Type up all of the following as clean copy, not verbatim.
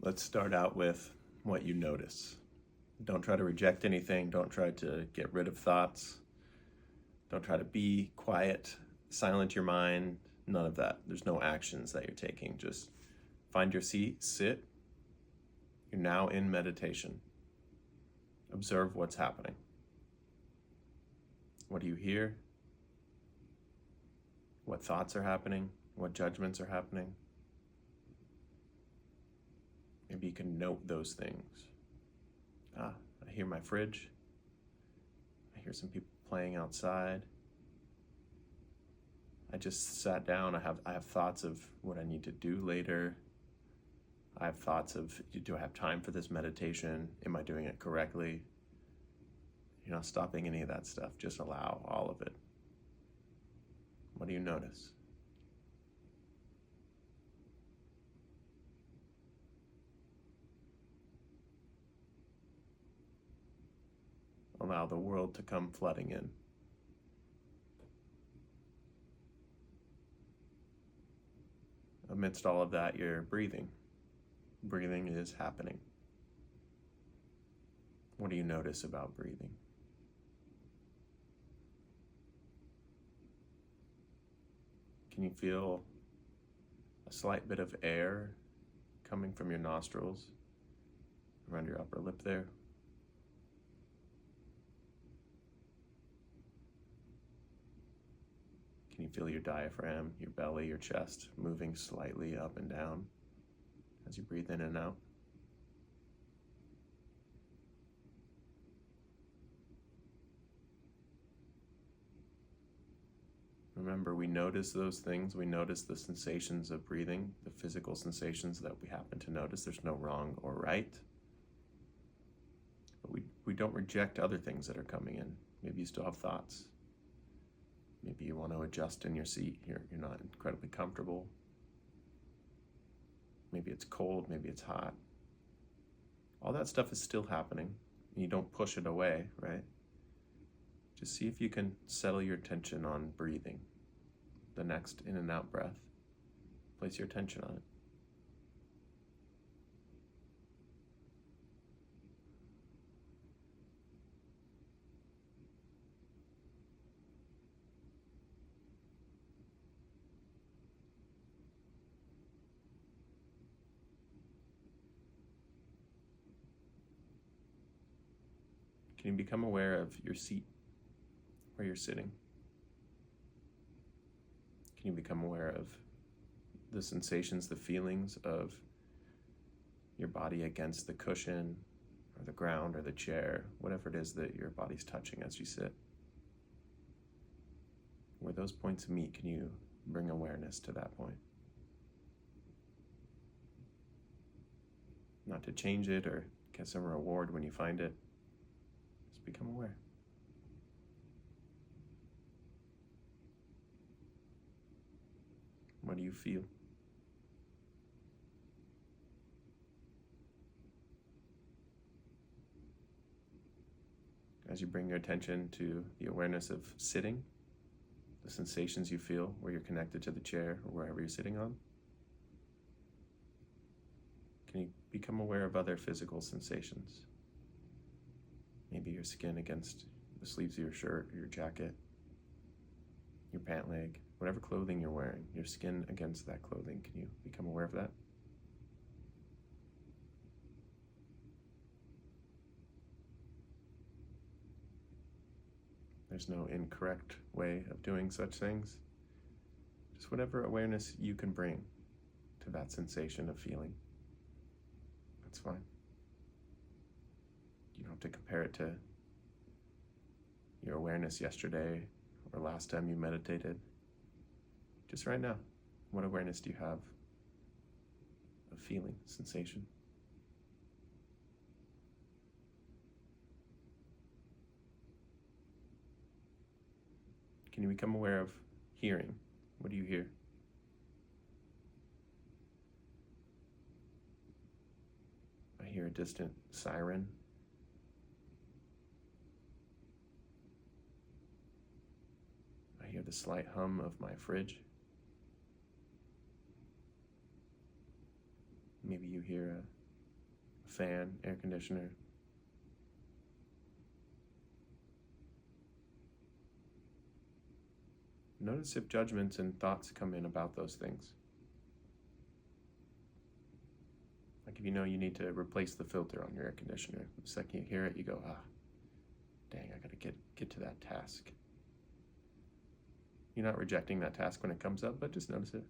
Let's start out with what you notice. Don't try to reject anything. Don't try to get rid of thoughts. Don't try to be quiet, silent your mind. None of that. There's no actions that you're taking. Just find your seat, sit. You're now in meditation. Observe what's happening. What do you hear? What thoughts are happening? What judgments are happening? Maybe you can note those things. I hear my fridge. I hear some people playing outside. I just sat down. I have thoughts of what I need to do later. I have thoughts of, do I have time for this meditation? Am I doing it correctly? You're not stopping any of that stuff. Just allow all of it. What do you notice? Allow the world to come flooding in. Amidst all of that, you're breathing. Breathing is happening. What do you notice about breathing? Can you feel a slight bit of air coming from your nostrils, around your upper lip there? Can you feel your diaphragm, your belly, your chest moving slightly up and down as you breathe in and out? Remember, we notice those things. We notice the sensations of breathing, the physical sensations that we happen to notice. There's no wrong or right. But we don't reject other things that are coming in. Maybe you still have thoughts. Maybe you want to adjust in your seat. You're not incredibly comfortable. Maybe it's cold, maybe it's hot. All that stuff is still happening. And you don't push it away, right? Just see if you can settle your attention on breathing. The next in and out breath. Place your attention on it. Can you become aware of your seat, where you're sitting? Can you become aware of the sensations, the feelings of your body against the cushion or the ground or the chair, whatever it is that your body's touching as you sit? Where those points meet, can you bring awareness to that point? Not to change it or get some reward when you find it. Just become aware. What do you feel? As you bring your attention to the awareness of sitting, the sensations you feel where you're connected to the chair or wherever you're sitting on, can you become aware of other physical sensations? Maybe your skin against the sleeves of your shirt or your jacket, your pant leg, whatever clothing you're wearing, your skin against that clothing. Can you become aware of that? There's no incorrect way of doing such things. Just whatever awareness you can bring to that sensation of feeling. That's fine. You don't have to compare it to your awareness yesterday or last time you meditated. Just right now, what awareness do you have of feeling, sensation? Can you become aware of hearing? What do you hear? I hear a distant siren. I hear the slight hum of my fridge. Maybe you hear fan, air conditioner. Notice if judgments and thoughts come in about those things. Like if you know you need to replace the filter on your air conditioner, the second you hear it, you go, dang, I gotta get to that task. You're not rejecting that task when it comes up, but just notice it.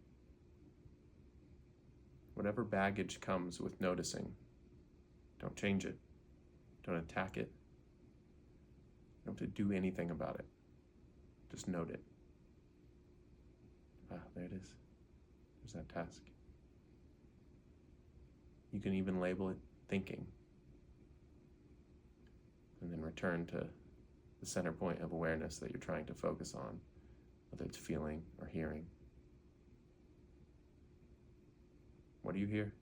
Whatever baggage comes with noticing, don't change it. Don't attack it. You don't have to do anything about it. Just note it. There it is. There's that task. You can even label it thinking. And then return to the center point of awareness that you're trying to focus on, whether it's feeling or hearing. What do you hear?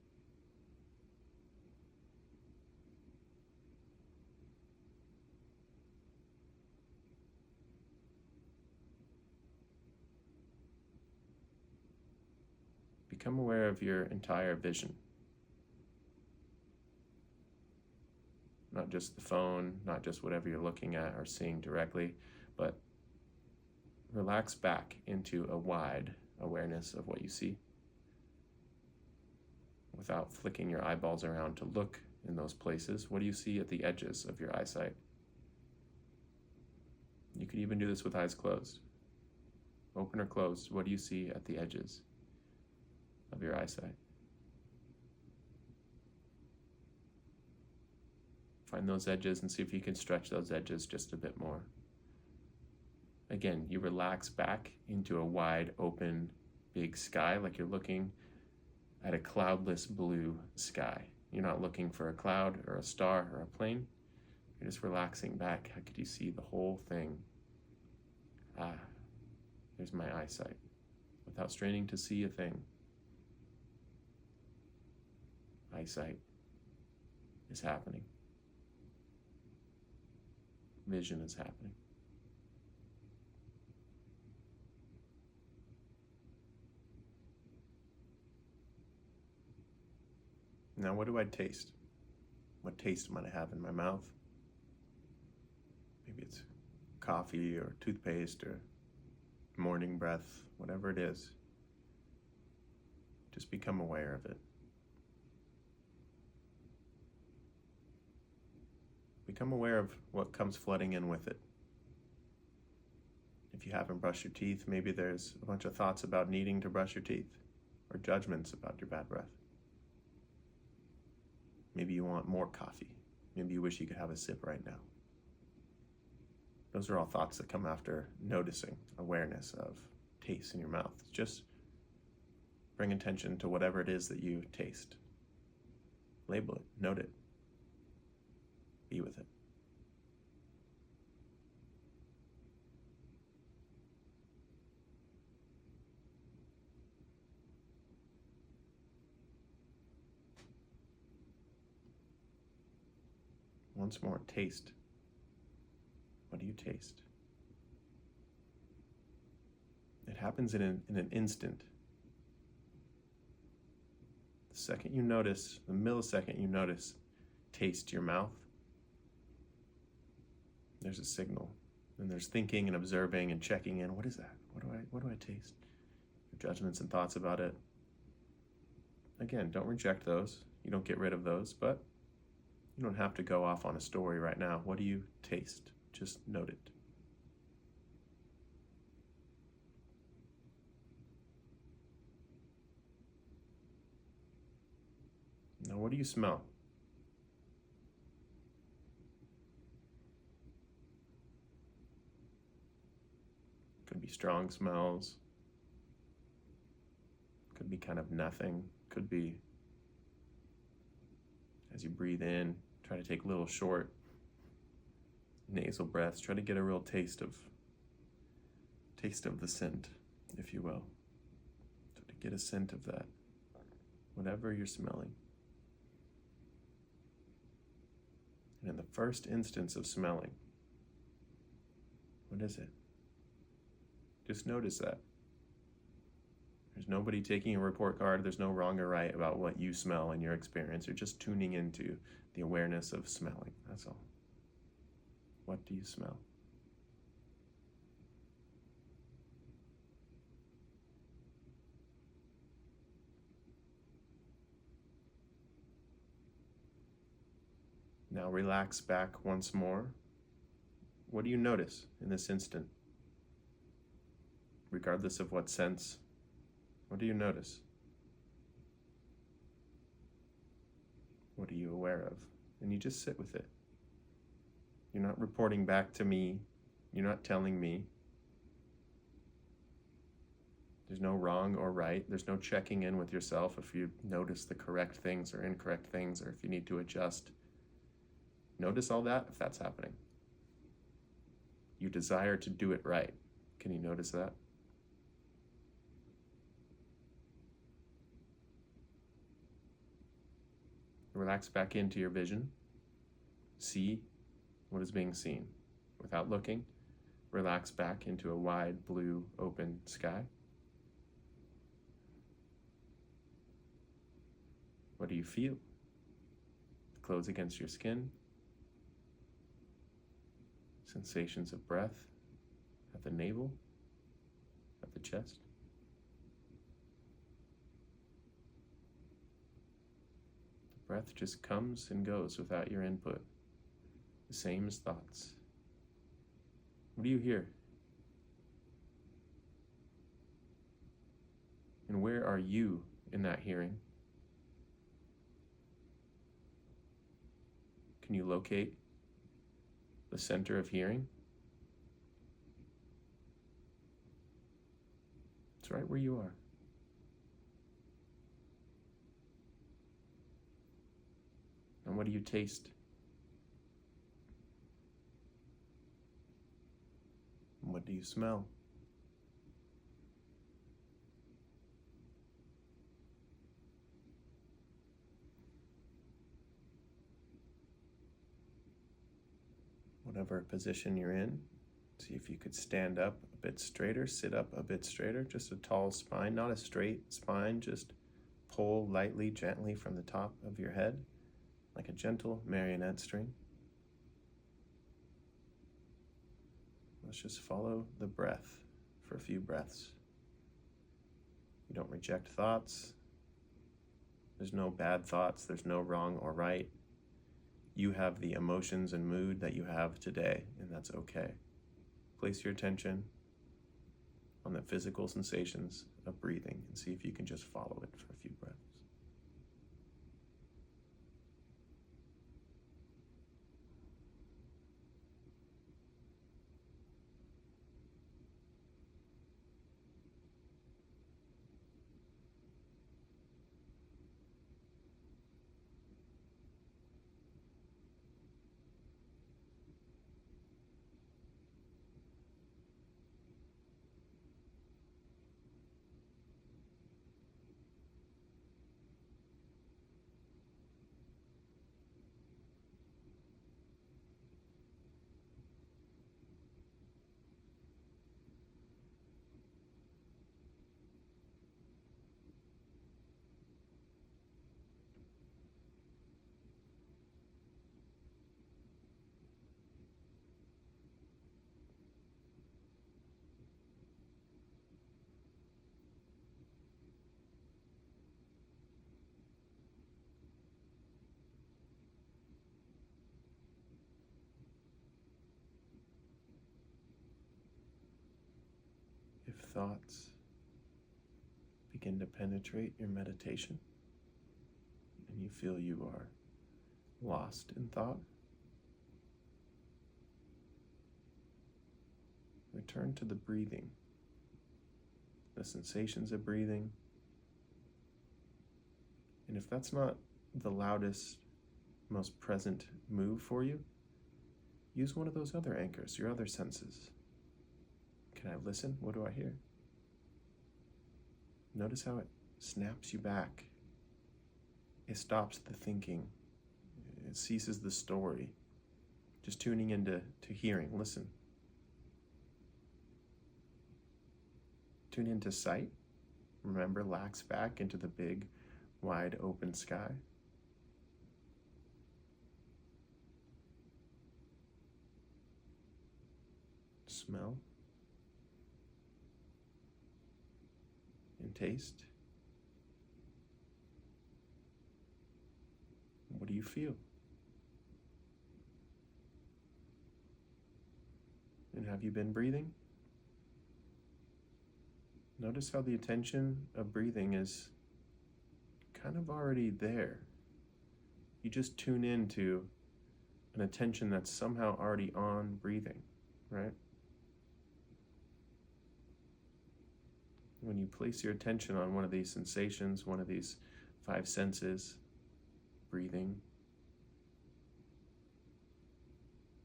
Become aware of your entire vision. Not just the phone, not just whatever you're looking at or seeing directly, but relax back into a wide awareness of what you see without flicking your eyeballs around to look in those places. What do you see at the edges of your eyesight? You could even do this with eyes closed. Open or closed, what do you see at the edges of your eyesight? Find those edges and see if you can stretch those edges just a bit more. Again, you relax back into a wide open, big sky, like you're looking at a cloudless blue sky. You're not looking for a cloud or a star or a plane. You're just relaxing back. How could you see the whole thing? There's my eyesight, without straining to see a thing. Eyesight is happening. Vision is happening. Now, what do I taste? What taste might I have in my mouth? Maybe it's coffee or toothpaste or morning breath, whatever it is. Just become aware of it. Become aware of what comes flooding in with it. If you haven't brushed your teeth, maybe there's a bunch of thoughts about needing to brush your teeth or judgments about your bad breath. Maybe you want more coffee. Maybe you wish you could have a sip right now. Those are all thoughts that come after noticing, awareness of taste in your mouth. Just bring attention to whatever it is that you taste. Label it, note it, be with it. Once more, taste. What do you taste? It happens in an instant. The second you notice, the millisecond you notice taste your mouth, there's a signal. And there's thinking and observing and checking in. What is that? What do I taste? Your judgments and thoughts about it. Again, don't reject those. You don't get rid of those, but you don't have to go off on a story right now. What do you taste? Just note it. Now, what do you smell? Could be strong smells. Could be kind of nothing. Could be as you breathe in, try to take little short nasal breaths. Try to get a real taste of the scent, if you will. Try to get a scent of that, whatever you're smelling. And in the first instance of smelling, what is it? Just notice that. There's nobody taking a report card. There's no wrong or right about what you smell in your experience. You're just tuning into the awareness of smelling. That's all. What do you smell? Now relax back once more. What do you notice in this instant? Regardless of what sense, what do you notice? What are you aware of? And you just sit with it. You're not reporting back to me. You're not telling me. There's no wrong or right. There's no checking in with yourself if you notice the correct things or incorrect things, or if you need to adjust. Notice all that if that's happening. You desire to do it right. Can you notice that? Relax back into your vision. See what is being seen. Without looking, relax back into a wide, blue, open sky. What do you feel? The clothes against your skin. Sensations of breath at the navel, at the chest. The breath just comes and goes without your input, the same as thoughts. What do you hear? And where are you in that hearing? Can you locate the center of hearing? It's right where you are. And what do you taste? And what do you smell? Whatever position you're in, see if you could stand up a bit straighter, sit up a bit straighter, just a tall spine, not a straight spine, just pull lightly, gently from the top of your head, like a gentle marionette string. Let's just follow the breath for a few breaths. You don't reject thoughts. There's no bad thoughts. There's no wrong or right. You have the emotions and mood that you have today, and that's okay. Place your attention on the physical sensations of breathing and see if you can just follow it for a few breaths. If thoughts begin to penetrate your meditation and you feel you are lost in thought, return to the breathing, the sensations of breathing. And if that's not the loudest, most present move for you, use one of those other anchors, your other senses. Can I listen? What do I hear? Notice how it snaps you back. It stops the thinking. It ceases the story. Just tuning into hearing. Listen. Tune into sight. Remember, lax back into the big, wide open sky. Smell and taste. What do you feel? And have you been breathing? Notice how the attention of breathing is kind of already there. You just tune into an attention that's somehow already on breathing, right? When you place your attention on one of these sensations, one of these 5 senses, breathing,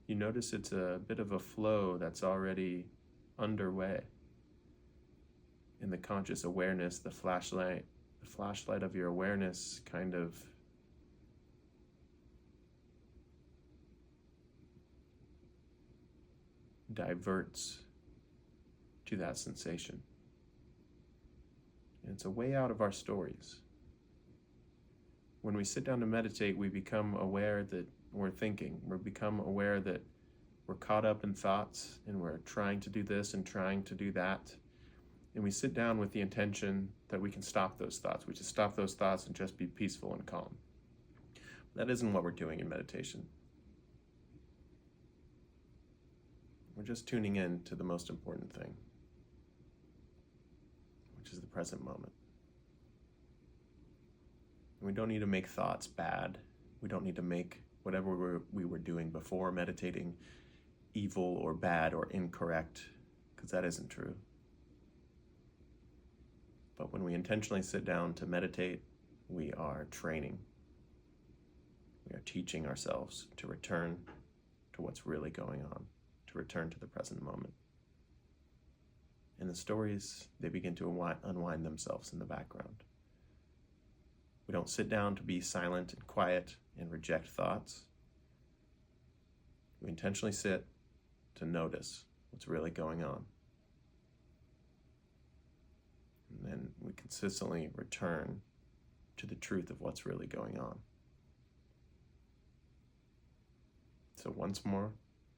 you notice it's a bit of a flow that's already underway. In the conscious awareness, the flashlight of your awareness kind of diverts to that sensation. And it's a way out of our stories. When we sit down to meditate, we become aware that we're thinking. We become aware that we're caught up in thoughts and we're trying to do this and trying to do that. And we sit down with the intention that we can stop those thoughts. We just stop those thoughts and just be peaceful and calm. That isn't what we're doing in meditation. We're just tuning in to the most important thing, which is the present moment. And we don't need to make thoughts bad. We don't need to make whatever we were doing before meditating evil or bad or incorrect, because that isn't true. But when we intentionally sit down to meditate, we are training. We are teaching ourselves to return to what's really going on, to return to the present moment. And the stories, they begin to unwind themselves in the background. We don't sit down to be silent and quiet and reject thoughts. We intentionally sit to notice what's really going on. And then we consistently return to the truth of what's really going on. So once more,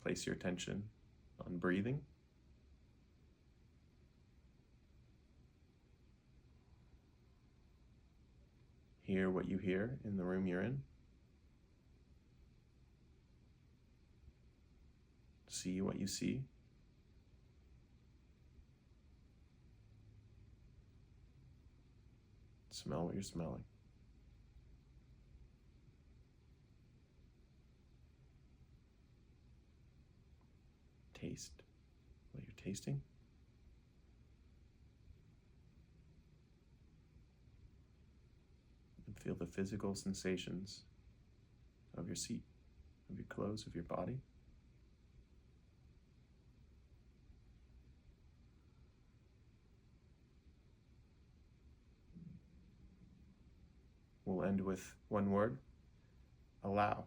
place your attention on breathing. Hear what you hear in the room you're in. See what you see. Smell what you're smelling. Taste what you're tasting. And feel the physical sensations of your seat, of your clothes, of your body. We'll end with one word: allow.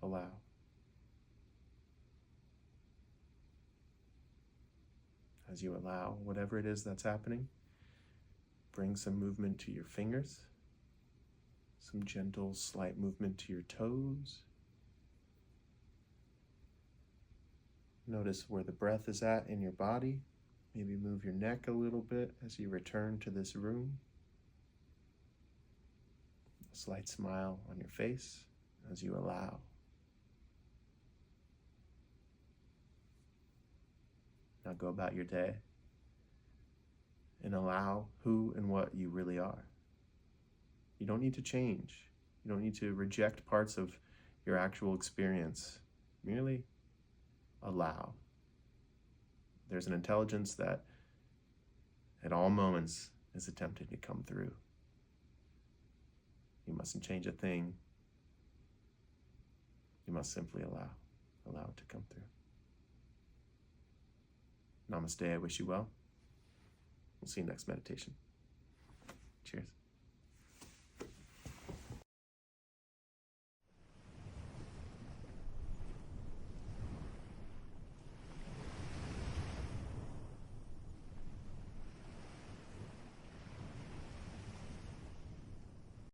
Allow. As you allow whatever it is that's happening, bring some movement to your fingers, some gentle, slight movement to your toes. Notice where the breath is at in your body. Maybe move your neck a little bit as you return to this room. A slight smile on your face as you allow. Now go about your day and allow who and what you really are. You don't need to change. You don't need to reject parts of your actual experience. Merely allow. There's an intelligence that at all moments is attempting to come through. You mustn't change a thing. You must simply allow it to come through. Namaste, I wish you well. We'll see you next meditation. Cheers.